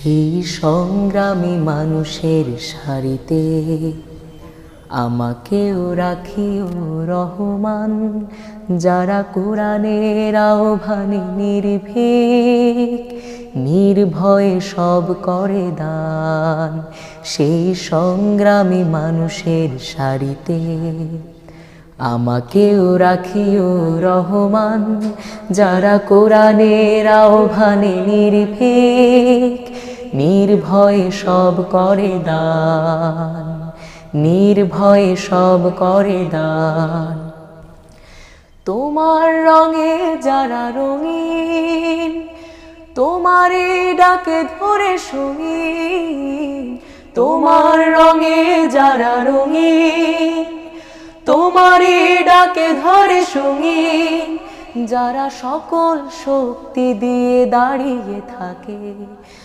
সেই সংগ্রামী মানুষের সারিতে আমাকেও রাখিও রহমান, যারা কোরআনের আহ্বানে নির্ভীক, নির্ভয়ে সব করে দান। সেই সংগ্রামী মানুষের সারিতে আমাকেও রাখিও রহমান, যারা কোরআনের আহ্বানে নির্ভীক, নির্ভয়ে সব করে দান, নির্ভয়ে সব করে দান। তোমার রঙে যারা রঙিন, তোমারই ডাকে ধরে সঙ্গীন। তোমার রঙে যারা রঙিন, তোমারই ডাকে ধরে সঙ্গীন। যারা সকল শক্তি দিয়ে দাঁড়িয়ে থাকে,